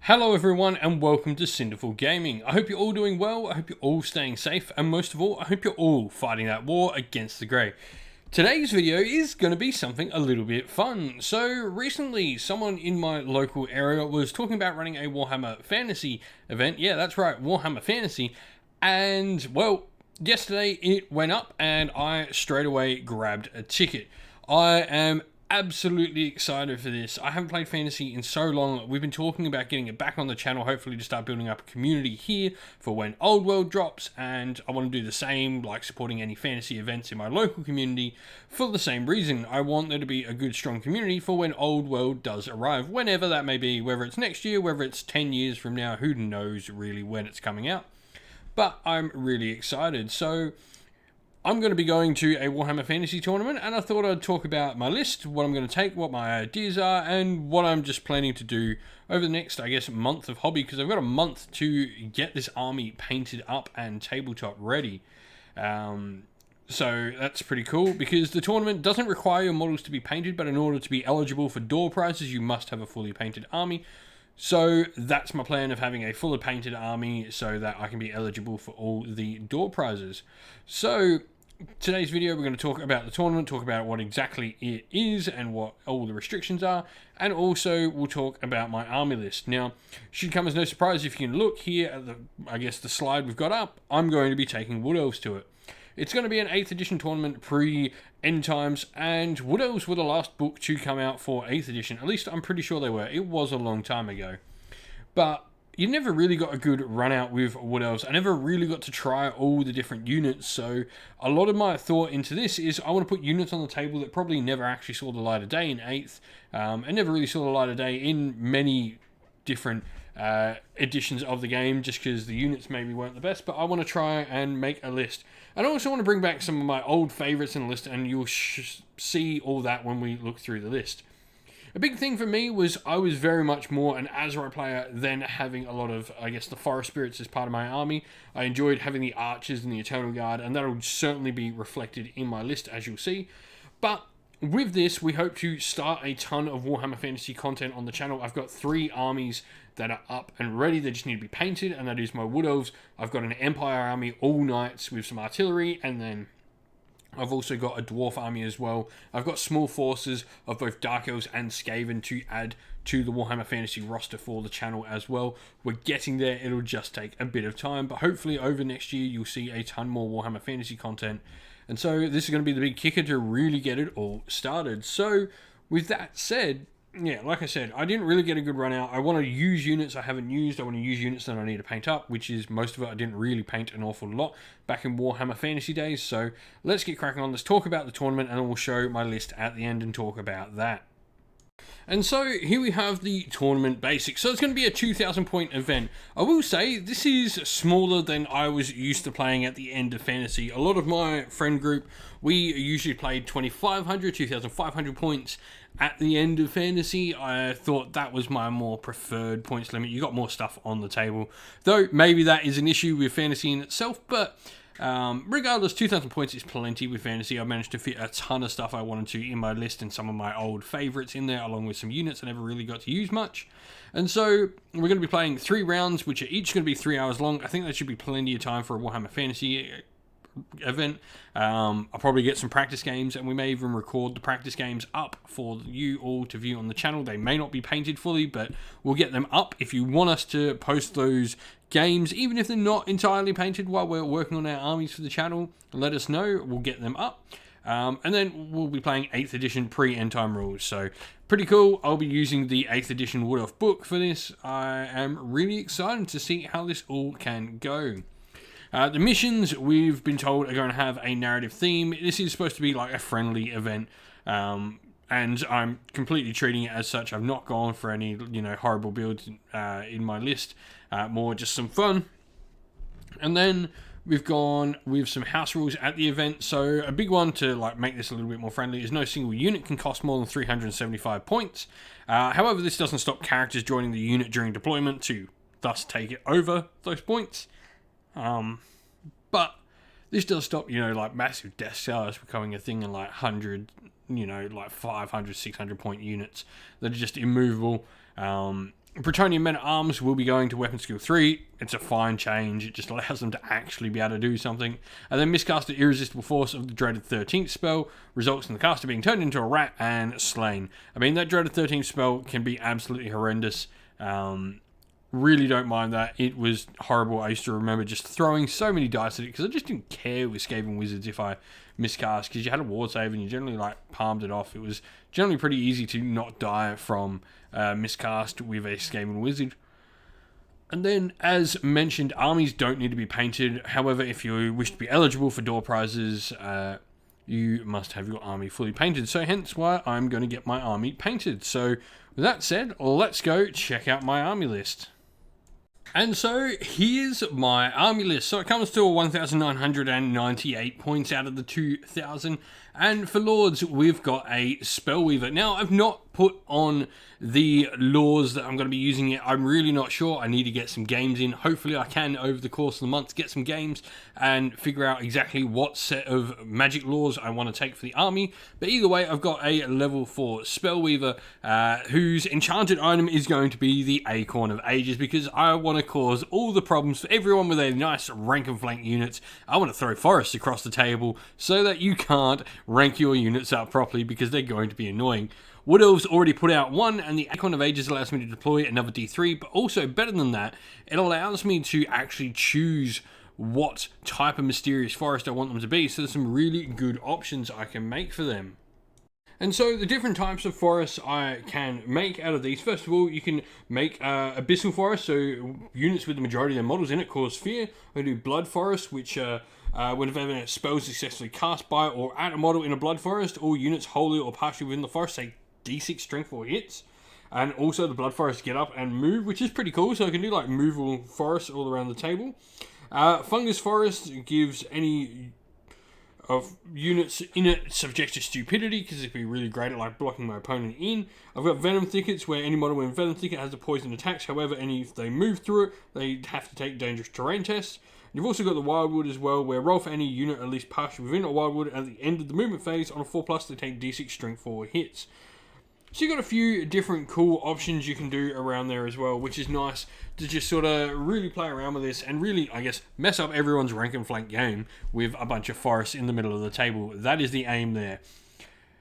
Hello everyone and welcome to Cinderful Gaming. I hope you're all doing well, I hope you're all staying safe, and most of all, I hope you're all fighting that war against the grey. Today's video is going to be something a little bit fun. So recently, someone in my local area was talking about running a Warhammer Fantasy event. Yeah, that's right, Warhammer Fantasy. And, well, yesterday it went up and I straight away grabbed a ticket. I am absolutely excited for this. I haven't played Fantasy in so long. We've been talking about getting it back on the channel, hopefully to start building up a community here for when Old World drops, and I want to do the same, like supporting any Fantasy events in my local community for the same reason. I want there to be a good, strong community for when Old World does arrive, whenever that may be, whether it's next year, whether it's 10 years from now, who knows really when it's coming out. But I'm really excited. So I'm going to be going to a Warhammer Fantasy tournament, and I thought I'd talk about my list, what I'm going to take, what my ideas are, and what I'm just planning to do over the next, I guess, month of hobby, because I've got a month to get this army painted up and tabletop ready. So that's pretty cool, because the tournament doesn't require your models to be painted, but in order to be eligible for door prizes, you must have a fully painted army. So that's my plan of having a fully painted army so that I can be eligible for all the door prizes. So today's video, we're going to talk about the tournament, talk about what exactly it is and what all the restrictions are, and also we'll talk about my army list. Now, should come as no surprise if you can look here at the slide we've got up. I'm going to be taking Wood Elves to it. It's going to be an 8th edition tournament pre-end times, and Wood Elves were the last book to come out for 8th edition. At least I'm pretty sure they were. It was a long time ago. But you never really got a good run out with Wood Elves. I never really got to try all the different units, so a lot of my thought into this is I want to put units on the table that probably never actually saw the light of day in 8th, and never really saw the light of day in many different editions of the game, just because the units maybe weren't the best, but I want to try and make a list. And I also want to bring back some of my old favourites in the list, and you'll see all that when we look through the list. A big thing for me was I was very much more an Azrai player than having a lot of, I guess, the Forest Spirits as part of my army. I enjoyed having the Archers and the Eternal Guard, and that'll certainly be reflected in my list, as you'll see. But with this, we hope to start a ton of Warhammer Fantasy content on the channel. I've got 3 armies that are up and ready. They just need to be painted, and that is my Wood Elves. I've got an Empire army, all knights with some artillery, and then I've also got a Dwarf army as well. I've got small forces of both Dark Elves and Skaven to add to the Warhammer Fantasy roster for the channel as well. We're getting there. It'll just take a bit of time, but hopefully over next year you'll see a ton more Warhammer Fantasy content. And so this is going to be the big kicker to really get it all started. So with that said, yeah, like I said, I didn't really get a good run out. I want to use units I haven't used. I want to use units that I need to paint up, which is most of it I didn't really paint an awful lot back in Warhammer Fantasy days. So let's get cracking on. Let's talk about the tournament, and then we'll show my list at the end and talk about that. And so here we have the tournament basics. So it's going to be a 2,000 point event. I will say this is smaller than I was used to playing at the end of Fantasy. A lot of my friend group, we usually played 2,500, 2,500 points at the end of Fantasy. I thought that was my more preferred points limit. You got more stuff on the table. Though maybe that is an issue with Fantasy in itself, but regardless, 2,000 points is plenty with Fantasy. I managed to fit a ton of stuff I wanted to in my list and some of my old favourites in there, along with some units I never really got to use much. And so we're going to be playing 3 rounds, which are each going to be 3 hours long. I think that should be plenty of time for a Warhammer Fantasy event. I'll probably get some practice games, and we may even record the practice games up for you all to view on the channel. They may not be painted fully, but we'll get them up. If you want us to post those games, even if they're not entirely painted while we're working on our armies for the channel, let us know. We'll get them up. And then we'll be playing 8th edition pre-end time rules. So pretty cool. I'll be using the 8th edition Wood Elf book for this. I am really excited to see how this all can go. The missions, we've been told, are going to have a narrative theme. This is supposed to be like a friendly event, and I'm completely treating it as such. I've not gone for any, horrible builds in my list. More just some fun. And then we've gone with some house rules at the event. So a big one to make this a little bit more friendly is no single unit can cost more than 375 points. However, this doesn't stop characters joining the unit during deployment to thus take it over those points. But this does stop, massive Death Stars becoming a thing in 100, 500, 600 point units that are just immovable. Bretonnian Men at Arms will be going to Weapon Skill 3. It's a fine change. It just allows them to actually be able to do something. And then Miscasted Irresistible Force of the Dreaded 13th spell results in the caster being turned into a rat and slain. I mean, that Dreaded 13th spell can be absolutely horrendous. Really don't mind that. It was horrible. I used to remember just throwing so many dice at it because I just didn't care with Skaven Wizards if I miscast, because you had a ward save and you generally palmed it off. It was generally pretty easy to not die from miscast with a Skaven Wizard. And then, as mentioned, armies don't need to be painted. However, if you wish to be eligible for door prizes, you must have your army fully painted. So hence why I'm going to get my army painted. So with that said, let's go check out my army list. And so here's my army list. So it comes to 1,998 points out of the 2,000. And for Lords, we've got a Spellweaver. Now, I've not put on the laws that I'm going to be using it. I'm really not sure. I need to get some games in. Hopefully I can, over the course of the month, get some games and figure out exactly what set of magic laws I want to take for the army. But either way, I've got a level 4 Spellweaver, whose enchanted item is going to be the Acorn of Ages, because I want to cause all the problems for everyone with a nice rank and flank units. I want to throw forests across the table so that you can't rank your units up properly, because they're going to be annoying. Wood Elves already put out one, and the Acorn of Ages allows me to deploy another D3, but also better than that, it allows me to actually choose what type of mysterious forest I want them to be, so there's some really good options I can make for them. And so the different types of forests I can make out of these, first of all, you can make Abyssal Forest, so units with the majority of their models in it cause fear. I can do Blood Forest, which whenever a spell is successfully cast by or at a model in a Blood Forest, all units wholly or partially within the forest take D6 strength for hits. And also the Blood Forest get up and move, which is pretty cool, so I can do like movable forests all around the table. Fungus Forest gives any of units in it subject to stupidity, because it'd be really great at like blocking my opponent in. I've got Venom Thickets, where any model in Venom Thicket has the poison attacks. However, if they move through it, they have to take dangerous terrain tests. You've also got the Wildwood as well, where roll for any unit at least partially within a Wildwood at the end of the movement phase. On a 4+, they take D6 strength for hits. So you've got a few different cool options you can do around there as well, which is nice to just sort of really play around with this and really, I guess, mess up everyone's rank and flank game with a bunch of forests in the middle of the table. That is the aim there.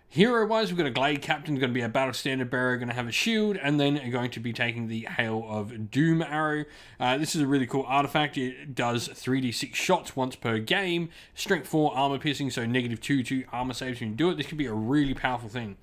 Hero-wise, we've got a Glade Captain, going to be a Battle Standard Bearer, going to have a shield, and then going to be taking the Hail of Doom arrow. This is a really cool artifact. It does 3d6 shots once per game, strength 4 armor piercing, so -2 to armor saves when you do it. This could be a really powerful thing.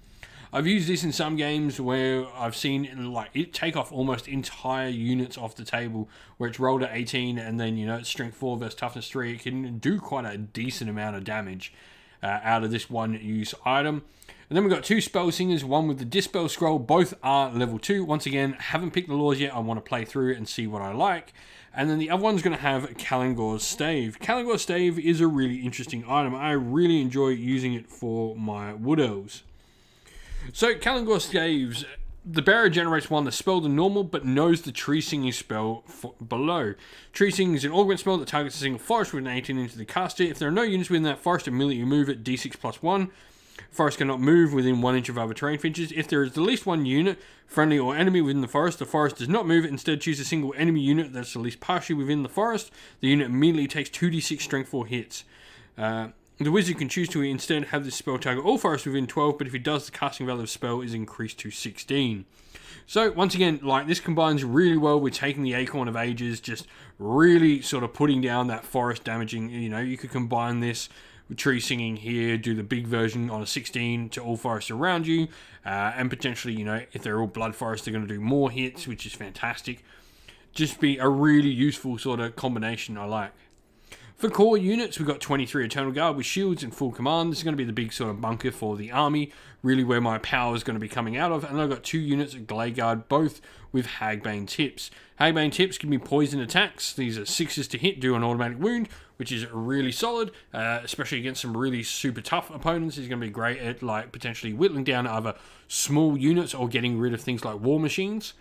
I've used this in some games where I've seen like it take off almost entire units off the table, where it's rolled at 18 and then, you know, it's strength 4 versus toughness 3. It can do quite a decent amount of damage out of this one use item. And then we've got two Spell Singers, one with the Dispel Scroll. Both are level 2. Once again, haven't picked the laws yet. I want to play through it and see what I like. And then the other one's going to have Kalingor's Stave. Kalingor's Stave is a really interesting item. I really enjoy using it for my Wood Elves. So, Kalingor's Staves, the bearer generates one that's spelled in normal, but knows the Tree Singing spell below. Tree Singing is an augment spell that targets a single forest with an 18 into the caster. If there are no units within that forest, immediately move it D6+1. Forest cannot move within 1 inch of other terrain features. If there is at least one unit, friendly or enemy, within the forest does not move it. Instead, choose a single enemy unit that's at least partially within the forest. The unit immediately takes 2d6 strength for hits. The wizard can choose to instead have this spell target all forests within 12, but if he does, the casting value of the spell is increased to 16. So, once again, like, this combines really well with taking the Acorn of Ages, just really sort of putting down that forest damaging. You know, you could combine this with Tree Singing here, do the big version on a 16 to all forests around you, and potentially, you know, if they're all blood forests, they're going to do more hits, which is fantastic. Just be a really useful sort of combination I like. For core units, we've got 23 Eternal Guard with shields and full command. This is going to be the big sort of bunker for the army, really where my power is going to be coming out of. And I've got 2 units of Glade Guard, both with Hagbane Tips. Hagbane Tips give me poison attacks. These are 6s to hit, do an automatic wound, which is really solid, especially against some really super tough opponents. He's going to be great at like potentially whittling down either small units or getting rid of things like war machines.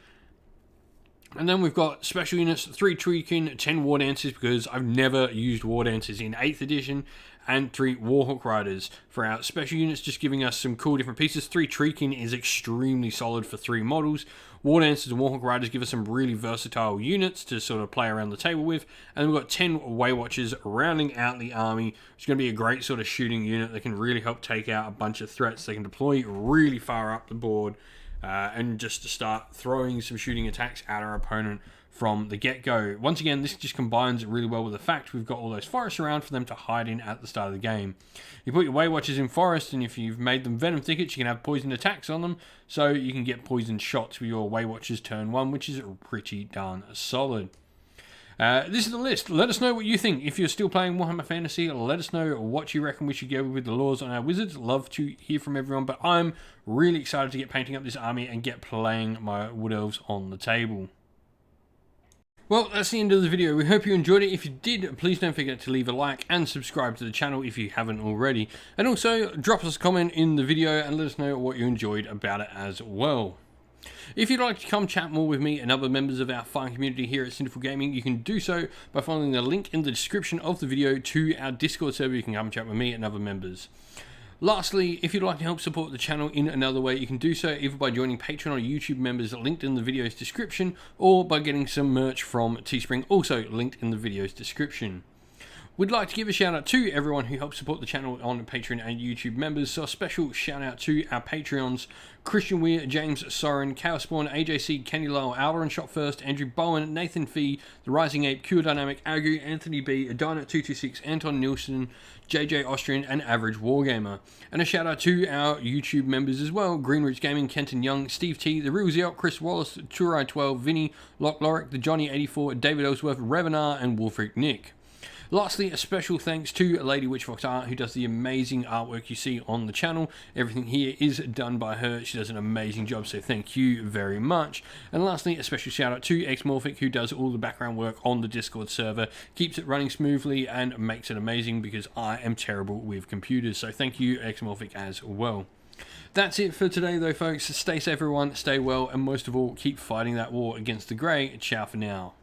And then we've got special units, 3 Treekin, 10 War Dancers, because I've never used War Dancers in 8th edition, and 3 Warhawk Riders for our special units, just giving us some cool different pieces. 3 Treekin is extremely solid for 3 models. War Dancers and Warhawk Riders give us some really versatile units to sort of play around the table with. And we've got 10 Way Watchers rounding out the army, which is going to be a great sort of shooting unit that can really help take out a bunch of threats. They can deploy really far up the board and just to start throwing some shooting attacks at our opponent from the get-go. Once again, this just combines really well with the fact we've got all those forests around for them to hide in at the start of the game. You put your Way Watchers in forest, and if you've made them venom thickets, you can have poisoned attacks on them, so you can get poisoned shots with your Way Watchers turn 1, which is pretty darn solid. This is the list. Let us know what you think. If you're still playing Warhammer Fantasy, let us know what you reckon we should go with the laws on our wizards. Love to hear from everyone, but I'm really excited to get painting up this army and get playing my Wood Elves on the table. Well, that's the end of the video. We hope you enjoyed it. If you did, please don't forget to leave a like and subscribe to the channel if you haven't already. And also, drop us a comment in the video and let us know what you enjoyed about it as well. If you'd like to come chat more with me and other members of our fine community here at Sinful Gaming, you can do so by following the link in the description of the video to our Discord server. You can come chat with me and other members. Lastly, if you'd like to help support the channel in another way, you can do so either by joining Patreon or YouTube members linked in the video's description, or by getting some merch from Teespring, also linked in the video's description. We'd like to give a shout out to everyone who helps support the channel on Patreon and YouTube members, so a special shout out to our Patreons: Christian Weir, James Soren, Chaos Spawn, AJC, Kenny Lyle, Alderon Shot First, Andrew Bowen, Nathan Fee, The Rising Ape, Cure Dynamic, Agu, Anthony B, Adina226, Anton Nielsen, JJ Austrian, and Average Wargamer. And a shout out to our YouTube members as well: Greenroots Gaming, Kenton Young, Steve T, The Real Zealot, Chris Wallace, Turai12, Vinny, Lock Lorick, The Johnny84, David Ellsworth, Revenar, and Wolfric Nick. Lastly, a special thanks to Lady Witchfox Art, who does the amazing artwork you see on the channel. Everything here is done by her. She does an amazing job, so thank you very much. And lastly, a special shout out to Xmorphic, who does all the background work on the Discord server, keeps it running smoothly, and makes it amazing, because I am terrible with computers. So thank you, Xmorphic, as well. That's it for today, though, folks. Stay safe, everyone. Stay well, and most of all, keep fighting that war against the Grey. Ciao for now.